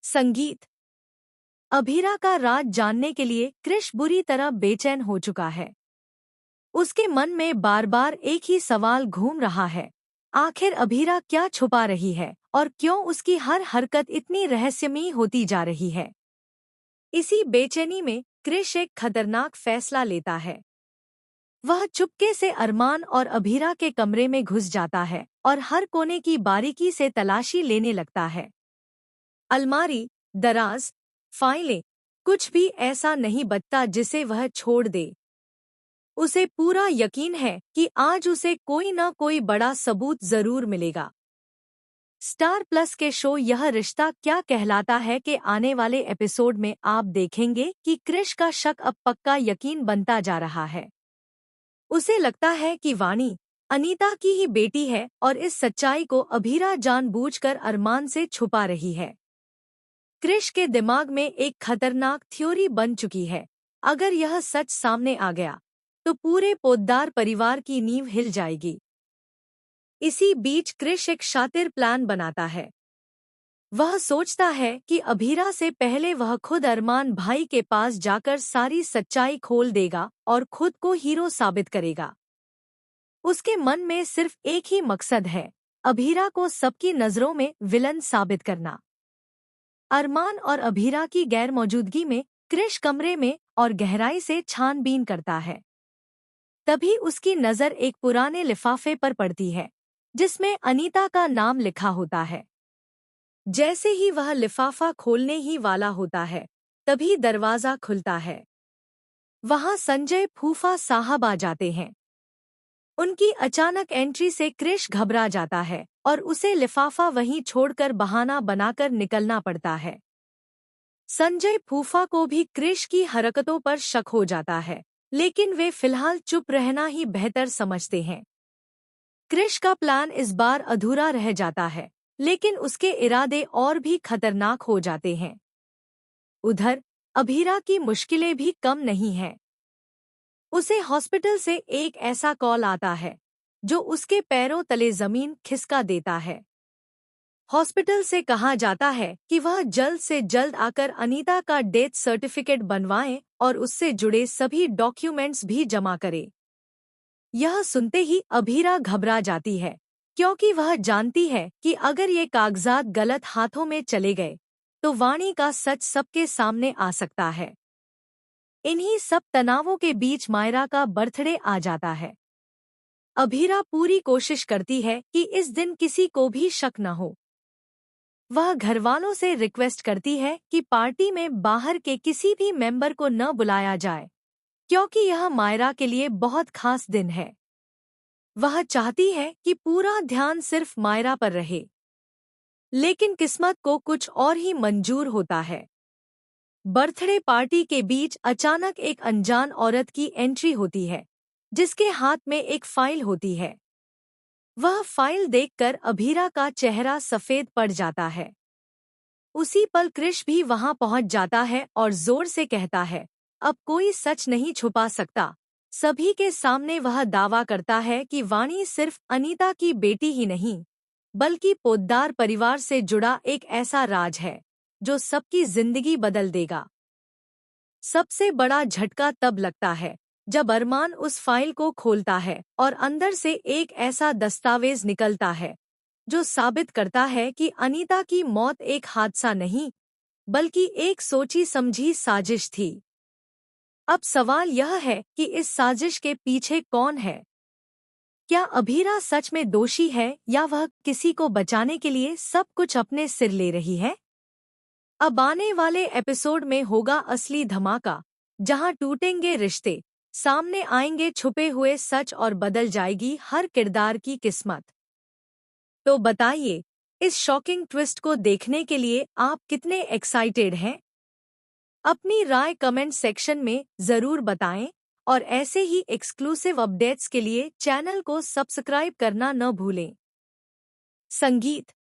संगीत। अभीरा का राज जानने के लिए कृष बुरी तरह बेचैन हो चुका है। उसके मन में बार बार एक ही सवाल घूम रहा है, आखिर अभीरा क्या छुपा रही है और क्यों उसकी हर हरकत इतनी रहस्यमयी होती जा रही है। इसी बेचैनी में कृष एक खतरनाक फैसला लेता है। वह चुपके से अरमान और अभीरा के कमरे में घुस जाता है और हर कोने की बारीकी से तलाशी लेने लगता है। अलमारी, दराज, फाइलें, कुछ भी ऐसा नहीं बचता जिसे वह छोड़ दे। उसे पूरा यकीन है कि आज उसे कोई न कोई बड़ा सबूत जरूर मिलेगा। स्टार प्लस के शो यह रिश्ता क्या कहलाता है के आने वाले एपिसोड में आप देखेंगे कि कृष का शक अब पक्का यकीन बनता जा रहा है। उसे लगता है कि वाणी अनीता की ही बेटी है और इस सच्चाई को अभीरा जानबूझकर अरमान से छुपा रही है। कृष के दिमाग में एक खतरनाक थ्योरी बन चुकी है। अगर यह सच सामने आ गया तो पूरे पोद्दार परिवार की नींव हिल जाएगी। इसी बीच कृष एक शातिर प्लान बनाता है। वह सोचता है कि अभीरा से पहले वह खुद अरमान भाई के पास जाकर सारी सच्चाई खोल देगा और खुद को हीरो साबित करेगा। उसके मन में सिर्फ एक ही मकसद है, अभीरा को सबकी नजरों में विलन साबित करना। अरमान और अभीरा की गैरमौजूदगी में कृष कमरे में और गहराई से छानबीन करता है। तभी उसकी नज़र एक पुराने लिफाफे पर पड़ती है जिसमें अनीता का नाम लिखा होता है। जैसे ही वह लिफाफा खोलने ही वाला होता है तभी दरवाजा खुलता है। वहां संजय फूफा साहब आ जाते हैं। उनकी अचानक एंट्री से कृष घबरा जाता है और उसे लिफाफा वहीं छोड़कर बहाना बनाकर निकलना पड़ता है। संजय फूफा को भी कृष की हरकतों पर शक हो जाता है, लेकिन वे फिलहाल चुप रहना ही बेहतर समझते हैं। कृष का प्लान इस बार अधूरा रह जाता है, लेकिन उसके इरादे और भी खतरनाक हो जाते हैं। उधर अभीरा की मुश्किलें भी कम नहीं हैं। उसे हॉस्पिटल से एक ऐसा कॉल आता है जो उसके पैरों तले जमीन खिसका देता है। हॉस्पिटल से कहा जाता है कि वह जल्द से जल्द आकर अनीता का डेथ सर्टिफिकेट बनवाएं और उससे जुड़े सभी डॉक्यूमेंट्स भी जमा करे। यह सुनते ही अभीरा घबरा जाती है, क्योंकि वह जानती है कि अगर ये कागजात गलत हाथों में चले गए तो वाणी का सच सबके सामने आ सकता है। इन्हीं सब तनावों के बीच मायरा का बर्थडे आ जाता है। अभीरा पूरी कोशिश करती है कि इस दिन किसी को भी शक न हो। वह घरवालों से रिक्वेस्ट करती है कि पार्टी में बाहर के किसी भी मेंबर को न बुलाया जाए, क्योंकि यह मायरा के लिए बहुत खास दिन है। वह चाहती है कि पूरा ध्यान सिर्फ मायरा पर रहे, लेकिन किस्मत को कुछ और ही मंजूर होता है। बर्थडे पार्टी के बीच अचानक एक अनजान औरत की एंट्री होती है, जिसके हाथ में एक फाइल होती है। वह फाइल देखकर अभीरा का चेहरा सफेद पड़ जाता है। उसी पल कृष भी वहां पहुंच जाता है और जोर से कहता है, अब कोई सच नहीं छुपा सकता। सभी के सामने वह दावा करता है कि वाणी सिर्फ अनीता की बेटी ही नहीं, बल्कि पोद्दार परिवार से जुड़ा एक ऐसा राज है जो सबकी जिंदगी बदल देगा। सबसे बड़ा झटका तब लगता है जब अरमान उस फाइल को खोलता है और अंदर से एक ऐसा दस्तावेज निकलता है जो साबित करता है कि अनीता की मौत एक हादसा नहीं, बल्कि एक सोची समझी साजिश थी। अब सवाल यह है कि इस साजिश के पीछे कौन है? क्या अभीरा सच में दोषी है या वह किसी को बचाने के लिए सब कुछ अपने सिर ले रही है? अब आने वाले एपिसोड में होगा असली धमाका, जहां टूटेंगे रिश्ते, सामने आएंगे छुपे हुए सच और बदल जाएगी हर किरदार की किस्मत। तो बताइए, इस शॉकिंग ट्विस्ट को देखने के लिए आप कितने एक्साइटेड हैं? अपनी राय कमेंट सेक्शन में जरूर बताएं और ऐसे ही एक्सक्लूसिव अपडेट्स के लिए चैनल को सब्सक्राइब करना न भूलें। संगीत।